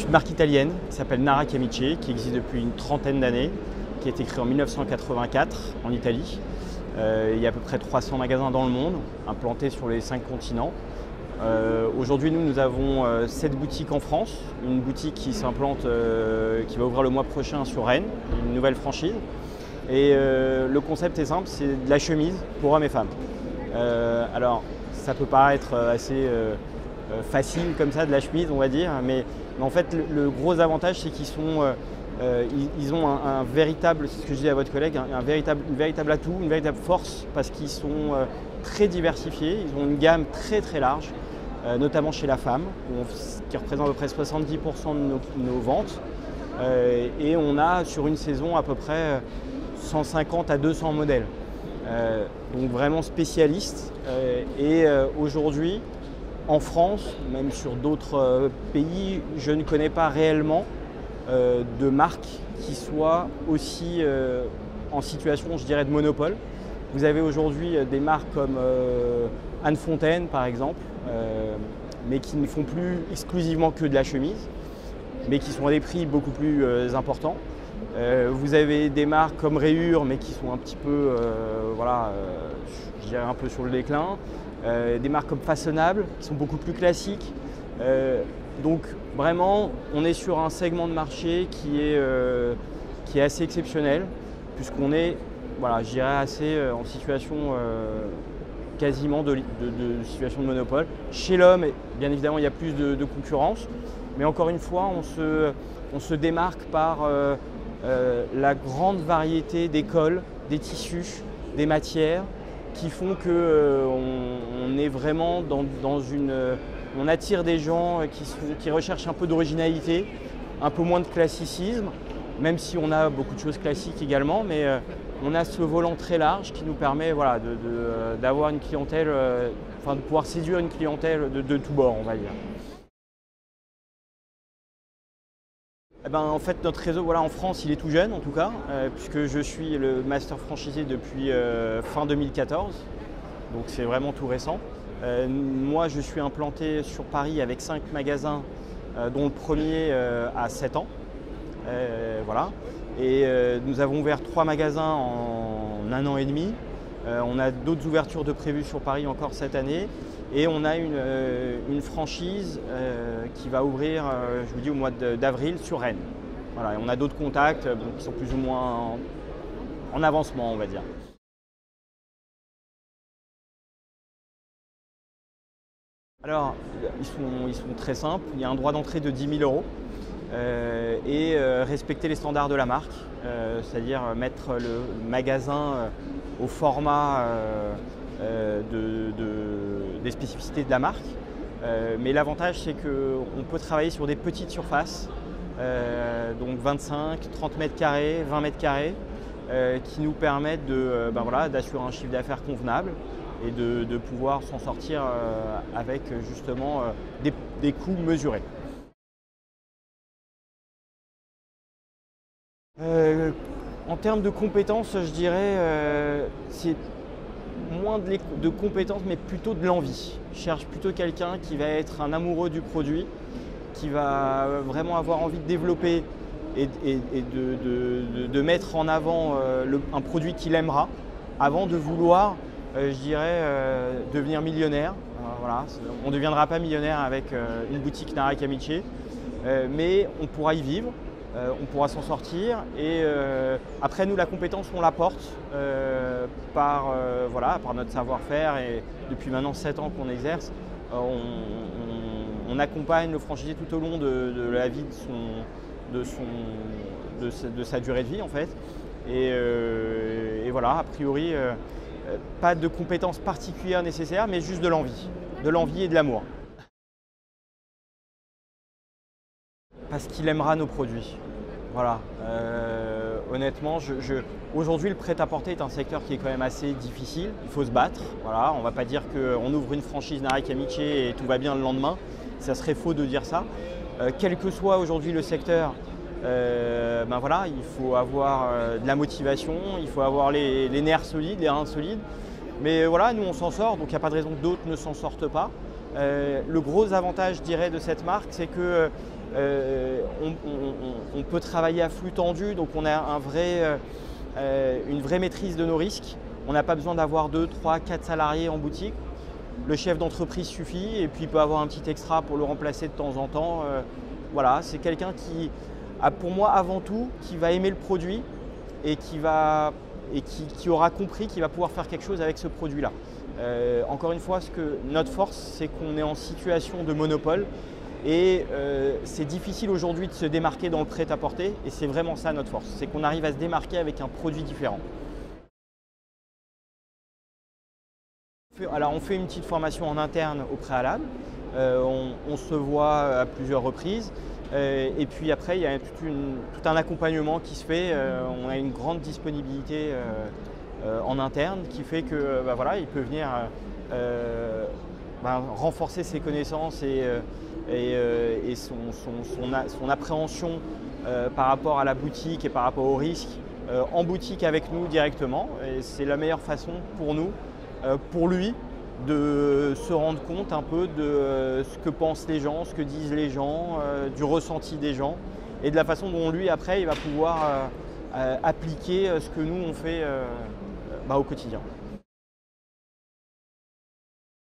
une marque italienne qui s'appelle Nara Camice, qui existe depuis une trentaine d'années, qui a été créée en 1984 en Italie. Il y a à peu près 300 magasins dans le monde, implantés sur les 5 continents. Aujourd'hui, nous avons 7 boutiques en France, une boutique qui s'implante, qui va ouvrir le mois prochain sur Rennes, une nouvelle franchise. Et le concept est simple, c'est de la chemise pour hommes et femmes. Alors, ça peut paraître assez facile comme ça, de la chemise, on va dire, mais en fait, le gros avantage, c'est qu'ils ont un véritable, c'est ce que je dis à votre collègue, un véritable atout, une véritable force, parce qu'ils sont très diversifiés, ils ont une gamme très très large, notamment chez la femme, qui représente à peu près 70% de nos ventes. Et on a sur une saison à peu près 150 à 200 modèles. Donc vraiment spécialistes. Et aujourd'hui, en France, même sur d'autres pays, je ne connais pas réellement de marques qui soient aussi en situation, je dirais, de monopole. Vous avez aujourd'hui des marques comme Anne Fontaine, par exemple, mais qui ne font plus exclusivement que de la chemise, mais qui sont à des prix beaucoup plus importants. Vous avez des marques comme Rayure, mais qui sont un petit peu, je dirais un peu sur le déclin. Des marques comme Façonnable, qui sont beaucoup plus classiques. Donc vraiment, on est sur un segment de marché qui est assez exceptionnel, puisqu'on est, voilà, je dirais, assez en situation quasiment de situation de monopole. Chez l'homme, bien évidemment, il y a plus de concurrence, mais encore une fois, on se démarque par la grande variété des cols, des tissus, des matières, qui font qu'on est vraiment dans une... On attire des gens qui recherchent un peu d'originalité, un peu moins de classicisme, même si on a beaucoup de choses classiques également, mais on a ce volant très large qui nous permet, voilà, d'avoir une clientèle, de pouvoir séduire une clientèle de tous bords, on va dire. Eh ben, en fait, notre réseau, voilà, en France, il est tout jeune en tout cas, puisque je suis le master franchisé depuis fin 2014, donc c'est vraiment tout récent. Moi, je suis implanté sur Paris avec 5 magasins, dont le premier a 7 ans. Voilà. Et nous avons ouvert 3 magasins en 1 an et demi. On a d'autres ouvertures de prévues sur Paris encore cette année. Et on a une franchise qui va ouvrir, je vous dis, au mois d'avril sur Rennes. Voilà. Et on a d'autres contacts qui sont plus ou moins en avancement, on va dire. Alors, ils sont très simples. Il y a un droit d'entrée de 10 000 € et respecter les standards de la marque, c'est-à-dire mettre le magasin au format des spécificités de la marque. Mais l'avantage, c'est qu'on peut travailler sur des petites surfaces, donc 25, 30 mètres carrés, 20 mètres carrés, qui nous permettent d'assurer un chiffre d'affaires convenable et de pouvoir s'en sortir avec justement des coûts mesurés. En termes de compétences, je dirais c'est moins de compétences, mais plutôt de l'envie. Je cherche plutôt quelqu'un qui va être un amoureux du produit, qui va vraiment avoir envie de développer et de mettre en avant un produit qu'il aimera, avant de vouloir, je dirais, devenir millionnaire. Voilà. On ne deviendra pas millionnaire avec une boutique Nara Camice, mais on pourra y vivre. On pourra s'en sortir et après nous la compétence on l'apporte par notre savoir-faire et depuis maintenant 7 ans qu'on exerce, on accompagne le franchisé tout au long de la vie de sa durée de vie en fait et voilà, a priori pas de compétences particulières nécessaires mais juste de l'envie et de l'amour. Parce qu'il aimera nos produits. Voilà. Honnêtement, aujourd'hui, le prêt-à-porter est un secteur qui est quand même assez difficile. Il faut se battre. Voilà. On ne va pas dire qu'on ouvre une franchise Nara Camice et tout va bien le lendemain. Ça serait faux de dire ça. Quel que soit aujourd'hui le secteur, il faut avoir de la motivation, il faut avoir les nerfs solides, les reins solides. Mais voilà, nous on s'en sort, donc il n'y a pas de raison que d'autres ne s'en sortent pas. Le gros avantage, je dirais, de cette marque, c'est que On peut travailler à flux tendu, donc on a une vraie maîtrise de nos risques. On n'a pas besoin d'avoir 2, 3, 4 salariés en boutique. Le chef d'entreprise suffit et puis il peut avoir un petit extra pour le remplacer de temps en temps. Voilà, c'est quelqu'un qui a pour moi avant tout, qui va aimer le produit et qui aura compris qu'il va pouvoir faire quelque chose avec ce produit-là. Encore une fois, notre force, c'est qu'on est en situation de monopole et c'est difficile aujourd'hui de se démarquer dans le prêt-à-porter et c'est vraiment ça notre force, c'est qu'on arrive à se démarquer avec un produit différent. Alors on fait une petite formation en interne au préalable, on se voit à plusieurs reprises et puis après il y a tout un accompagnement qui se fait, on a une grande disponibilité en interne qui fait que voilà, il peut venir renforcer ses connaissances et son appréhension par rapport à la boutique et par rapport aux risques en boutique avec nous directement. Et c'est la meilleure façon pour nous, pour lui, de se rendre compte un peu de ce que pensent les gens, ce que disent les gens, du ressenti des gens et de la façon dont lui après il va pouvoir appliquer ce que nous on fait au quotidien.